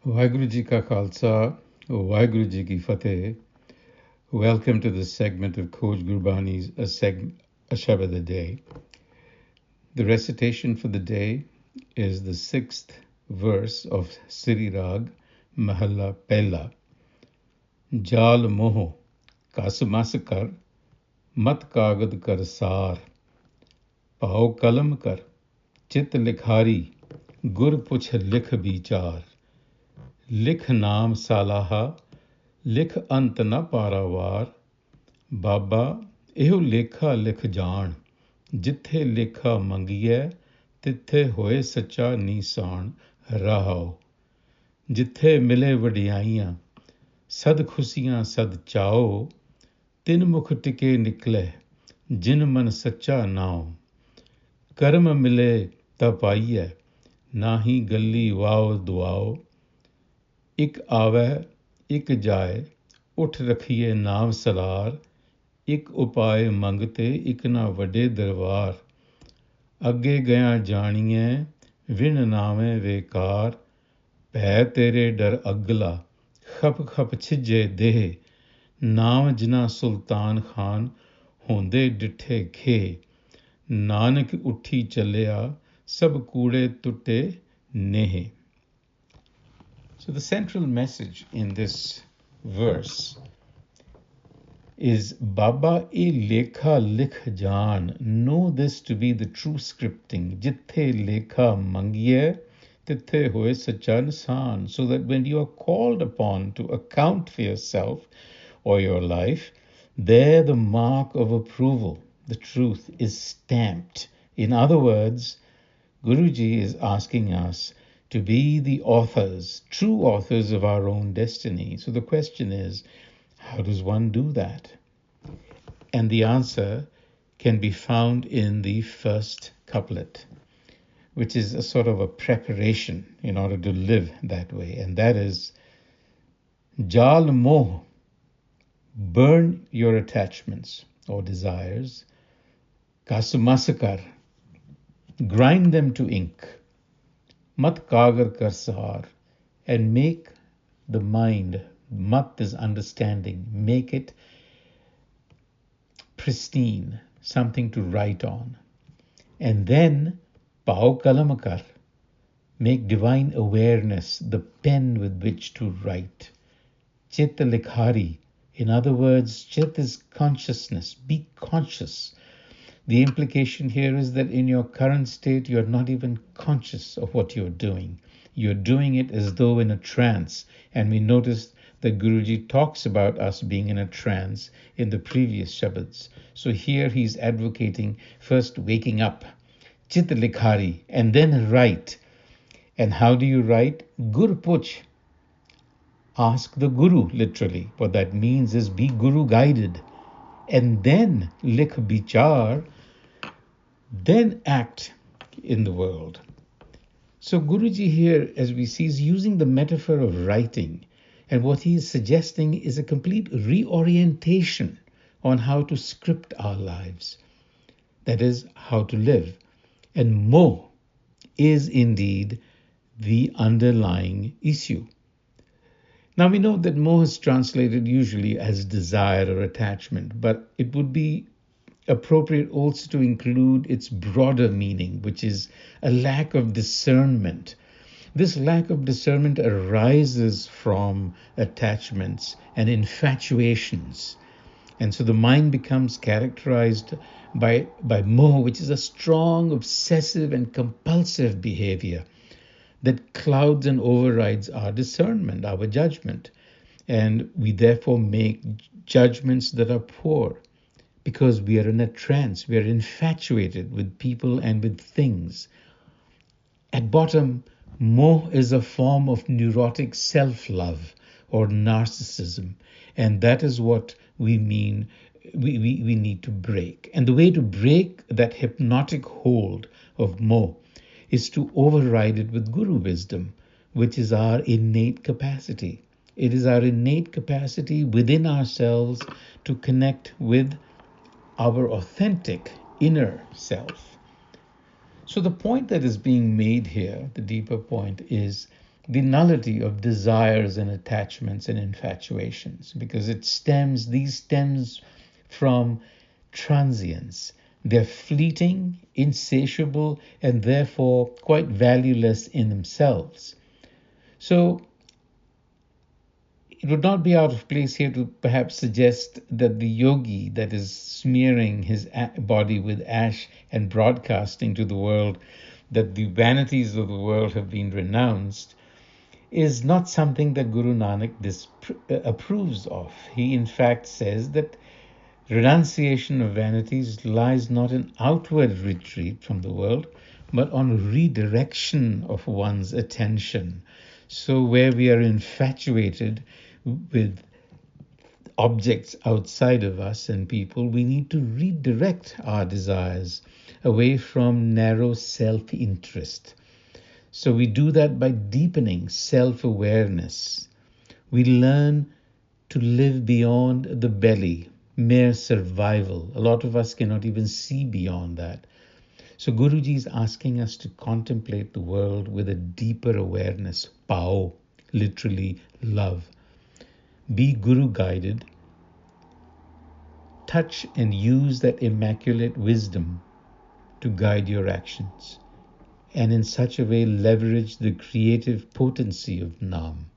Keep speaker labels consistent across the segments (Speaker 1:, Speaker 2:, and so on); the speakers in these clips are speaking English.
Speaker 1: Waheguru Ji Ka Khalsa, Waheguru Ji Ki Fateh. Welcome to this segment of Coach Gurbani's a-sabad-a-day. The recitation for the day is the 6th verse of Sri Rag Mahalla Pehla. Jal Moh Ghas kar, mat kagad kar sar. Pao kalam kar, chit likhari, gur puch likh bichar. लिख नाम सालाहा लिख अंत न पारावार बाबा एहो लेखा लिख जान जिथे लेखा मंगिए तिथे होए सच्चा नीसान रहाओ जिथे मिले वडियाइयां सद खुशियां सद चाओ तिन मुख टिके निकले जिन मन सच्चा नाओ कर्म मिले ता पाइए नाही गली वाओ दुआओ एक आवे एक जाए उठ रखिए नाम सलार एक उपाय मंगते एक ना वडे दरबार अगे गया जानिए विन नावे वेकार भै तेरे डर अगला खप खप छिजे देह नाम जना सुल्तान खान होंदे डिठे खे नानक उठी चलिया सब कूड़े तुटे नेह. So the central message in this verse is Baba e lekha likh jaan. Know this to be the true scripting. Jithe lekha mangiye, tithe hoye sacha insan. So that when you are called upon to account for yourself or your life, there the mark of approval, the truth, is stamped. In other words, Guruji is asking us to be the authors, true authors of our own destiny. So the question is, how does one do that? And the answer can be found in the first couplet, which is a sort of a preparation in order to live that way. And that is, Jal Moh, burn your attachments or desires. Ghas grind them to ink. Mat kagar karsar, and make the mind, mat is understanding, make it pristine, something to write on. And then pao kalamakar, make divine awareness the pen with which to write. Chitta likhari, in other words, chit is consciousness, be conscious. The implication here is that in your current state, you're not even conscious of what you're doing. You're doing it as though in a trance. And we noticed that Guruji talks about us being in a trance in the previous Shabads. So here he's advocating first waking up, Chit Likhari, and then write. And how do you write? Gur Puch. Ask the Guru, literally. What that means is be Guru guided. And then Likh Bichar, then act in the world. So Guruji here, as we see, is using the metaphor of writing. And what he is suggesting is a complete reorientation on how to script our lives. That is, how to live. And Moh is indeed the underlying issue. Now we know that Moh is translated usually as desire or attachment, but it would be appropriate also to include its broader meaning, which is a lack of discernment. This lack of discernment arises from attachments and infatuations. And so the mind becomes characterized by moh, which is a strong, obsessive and compulsive behavior that clouds and overrides our discernment, our judgment. And we therefore make judgments that are poor, because we are in a trance, we are infatuated with people and with things. At bottom, moh is a form of neurotic self-love or narcissism, and that is what we mean we need to break. And the way to break that hypnotic hold of moh is to override it with Guru wisdom, which is our innate capacity. It is our innate capacity within ourselves to connect with our authentic inner self. So the point that is being made here, the deeper point, is the nullity of desires and attachments and infatuations, because these stems from transience. They're fleeting, insatiable, and therefore quite valueless in themselves. So it would not be out of place here to perhaps suggest that the yogi that is smearing his body with ash and broadcasting to the world that the vanities of the world have been renounced is not something that Guru Nanak approves of. He in fact says that renunciation of vanities lies not in outward retreat from the world, but on redirection of one's attention. So where we are infatuated with objects outside of us and people, we need to redirect our desires away from narrow self-interest. So we do that by deepening self-awareness. We learn to live beyond the belly, mere survival. A lot of us cannot even see beyond that. So Guruji is asking us to contemplate the world with a deeper awareness, pao, literally love. Be Guru guided. Touch and use that immaculate wisdom to guide your actions, and in such a way leverage the creative potency of Nam.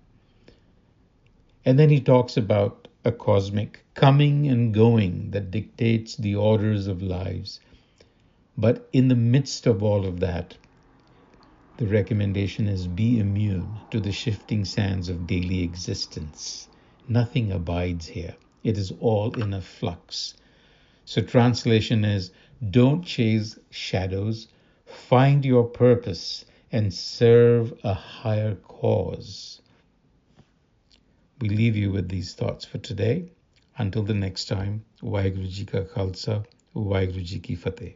Speaker 1: And then he talks about a cosmic coming and going that dictates the orders of lives. But in the midst of all of that, the recommendation is be immune to the shifting sands of daily existence. Nothing abides here. It is all in a flux. So translation is, don't chase shadows, find your purpose and serve a higher cause. We leave you with these thoughts for today. Until the next time, Waheguru Ji Ka Khalsa, Waheguru Ji Ki Fateh.